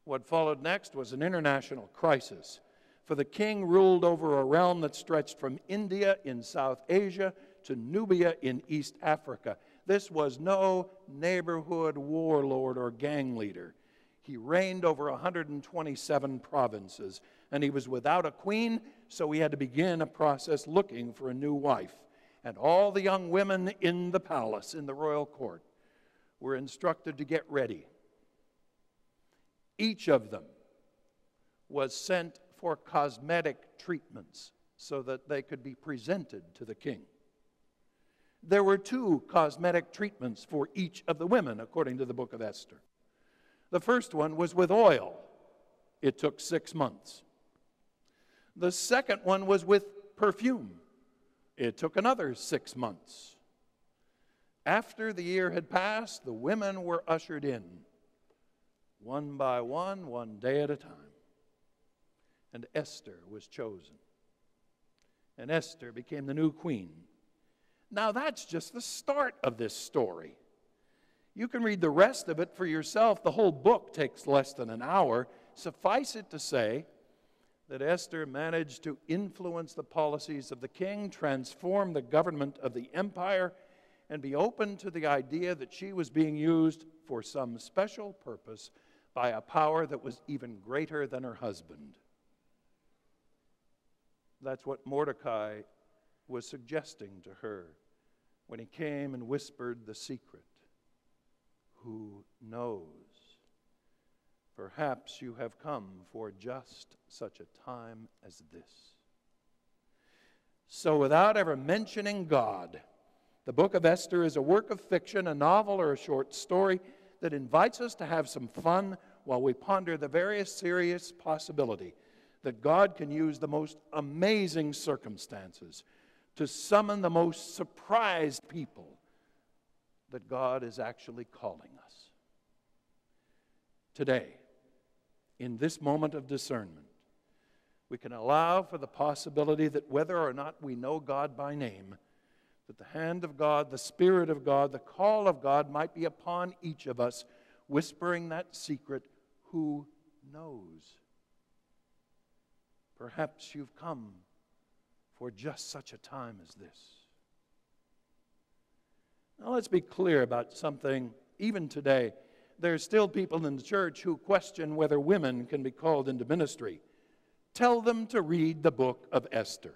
What followed next was an international crisis, for the king ruled over a realm that stretched from India in South Asia to Nubia in East Africa. This was no neighborhood warlord or gang leader. He reigned over 127 provinces, and he was without a queen, so he had to begin a process looking for a new wife. And all the young women in the palace, in the royal court, were instructed to get ready. Each of them was sent for cosmetic treatments so that they could be presented to the king. There were 2 cosmetic treatments for each of the women, according to the book of Esther. The first one was with oil. It took 6 months. The second one was with perfume. It took another 6 months. After the year had passed, the women were ushered in, one by one day at a time. And Esther was chosen. And Esther became the new queen. Now that's just the start of this story. You can read the rest of it for yourself. The whole book takes less than an hour. Suffice it to say that Esther managed to influence the policies of the king, transform the government of the empire, and be open to the idea that she was being used for some special purpose by a power that was even greater than her husband. That's what Mordecai was suggesting to her when he came and whispered the secret. Who knows? Perhaps you have come for just such a time as this. So without ever mentioning God, the book of Esther is a work of fiction, a novel or a short story that invites us to have some fun while we ponder the very serious possibility that God can use the most amazing circumstances to summon the most surprised people that God is actually calling us. Today, in this moment of discernment, we can allow for the possibility that whether or not we know God by name, that the hand of God, the Spirit of God, the call of God might be upon each of us, whispering that secret, who knows? Perhaps you've come for just such a time as this. Now let's be clear about something. Even today, there are still people in the church who question whether women can be called into ministry. Tell them to read the book of Esther.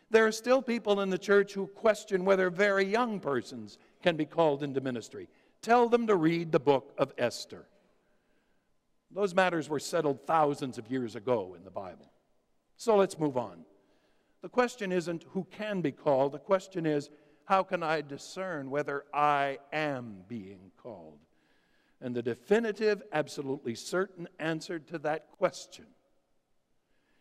There are still people in the church who question whether very young persons can be called into ministry. Tell them to read the book of Esther. Those matters were settled thousands of years ago in the Bible. So let's move on. The question isn't who can be called. The question is, how can I discern whether I am being called? And the definitive, absolutely certain answer to that question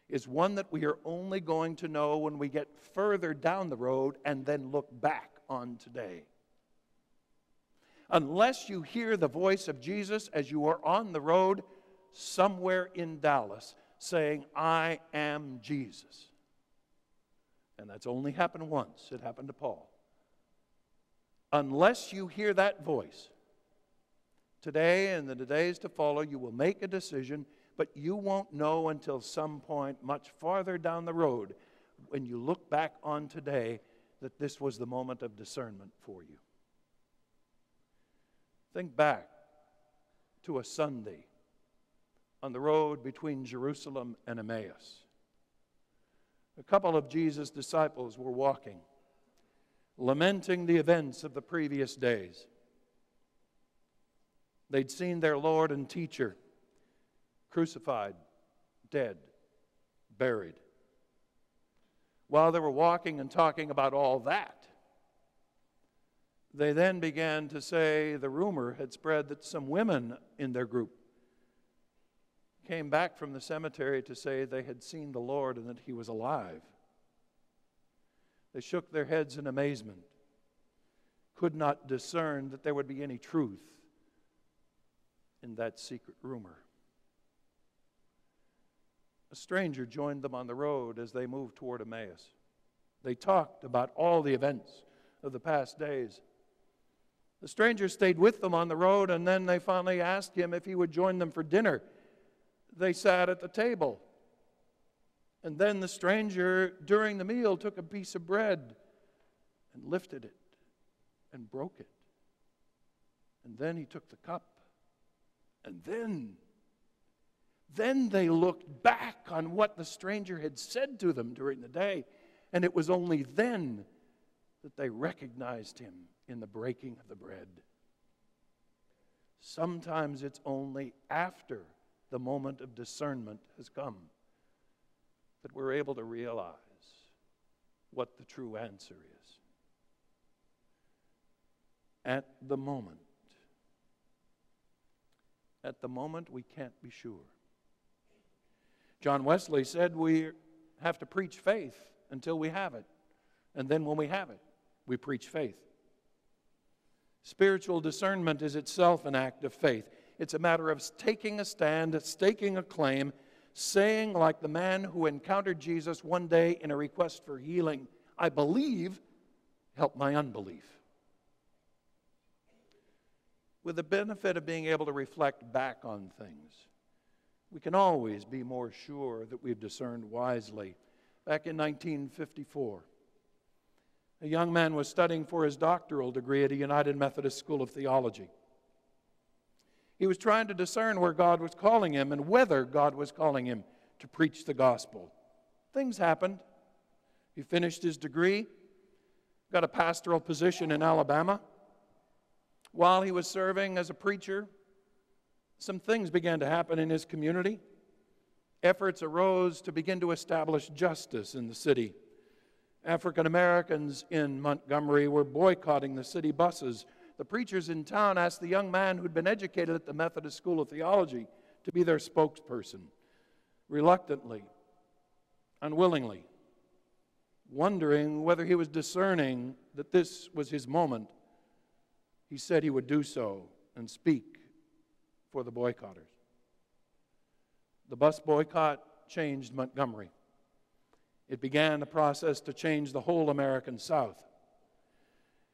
is one that we are only going to know when we get further down the road and then look back on today. Unless you hear the voice of Jesus as you are on the road somewhere in Dallas saying, I am Jesus. And that's only happened once. It happened to Paul. Unless you hear that voice, today and the days to follow, you will make a decision, but you won't know until some point much farther down the road when you look back on today that this was the moment of discernment for you. Think back to a Sunday on the road between Jerusalem and Emmaus. A couple of Jesus' disciples were walking, lamenting the events of the previous days. They'd seen their Lord and teacher crucified, dead, buried. While they were walking and talking about all that, they then began to say the rumor had spread that some women in their group came back from the cemetery to say they had seen the Lord and that he was alive. They shook their heads in amazement, could not discern that there would be any truth in that secret rumor. A stranger joined them on the road as they moved toward Emmaus. They talked about all the events of the past days. The stranger stayed with them on the road, and then they finally asked him if he would join them for dinner. They sat at the table. And then the stranger, during the meal, took a piece of bread and lifted it and broke it. And then he took the cup. And then they looked back on what the stranger had said to them during the day. And it was only then that they recognized him in the breaking of the bread. Sometimes it's only after the moment of discernment has come that we're able to realize what the true answer is. At the moment we can't be sure. John Wesley said we have to preach faith until we have it. And then when we have it, we preach faith. Spiritual discernment is itself an act of faith. It's a matter of taking a stand, staking a claim, saying like the man who encountered Jesus one day in a request for healing, I believe, help my unbelief. With the benefit of being able to reflect back on things, we can always be more sure that we've discerned wisely. Back in 1954, a young man was studying for his doctoral degree at a United Methodist School of Theology. He was trying to discern where God was calling him and whether God was calling him to preach the gospel. Things happened. He finished his degree, got a pastoral position in Alabama. While he was serving as a preacher, some things began to happen in his community. Efforts arose to begin to establish justice in the city. African Americans in Montgomery were boycotting the city buses. The preachers in town asked the young man who'd been educated at the Methodist School of Theology to be their spokesperson. Reluctantly, unwillingly, wondering whether he was discerning that this was his moment, he said he would do so and speak for the boycotters. The bus boycott changed Montgomery. It began a process to change the whole American South.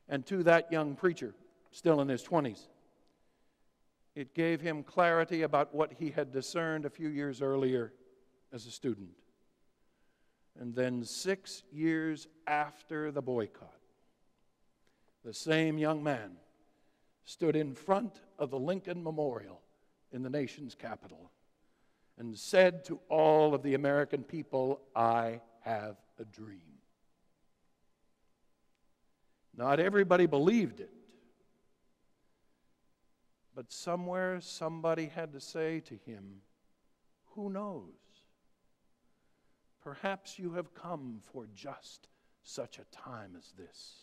And to that young preacher, still in his 20s, it gave him clarity about what he had discerned a few years earlier as a student. And then 6 years after the boycott, the same young man stood in front of the Lincoln Memorial in the nation's capital and said to all of the American people, I have a dream. Not everybody believed it, but somewhere somebody had to say to him, who knows? Perhaps you have come for just such a time as this.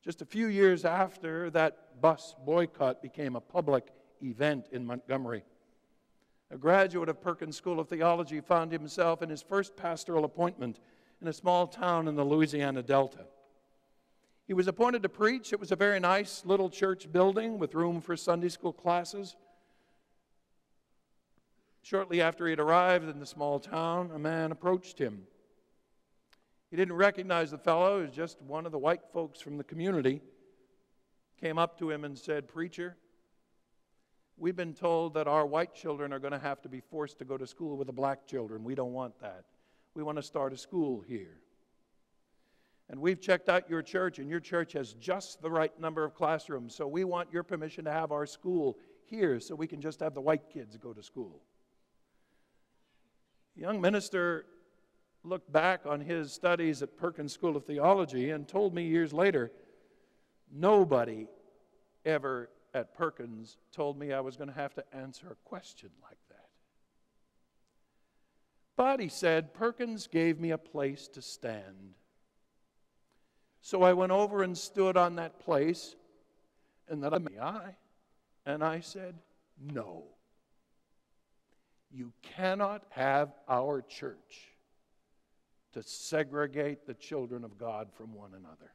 Just a few years after that bus boycott became a public event in Montgomery, a graduate of Perkins School of Theology found himself in his first pastoral appointment in a small town in the Louisiana Delta. He was appointed to preach. It was a very nice little church building with room for Sunday school classes. Shortly after he had arrived in the small town, a man approached him. He didn't recognize the fellow. He was just one of the white folks from the community. Came up to him and said, Preacher, we've been told that our white children are going to have to be forced to go to school with the black children. We don't want that. We want to start a school here. And we've checked out your church, and your church has just the right number of classrooms, so we want your permission to have our school here so we can just have the white kids go to school. The young minister looked back on his studies at Perkins School of Theology and told me years later, nobody ever at Perkins told me I was going to have to answer a question like that. But, he said, Perkins gave me a place to stand. So I went over and stood on that place, and then I said, no. You cannot have our church to segregate the children of God from one another.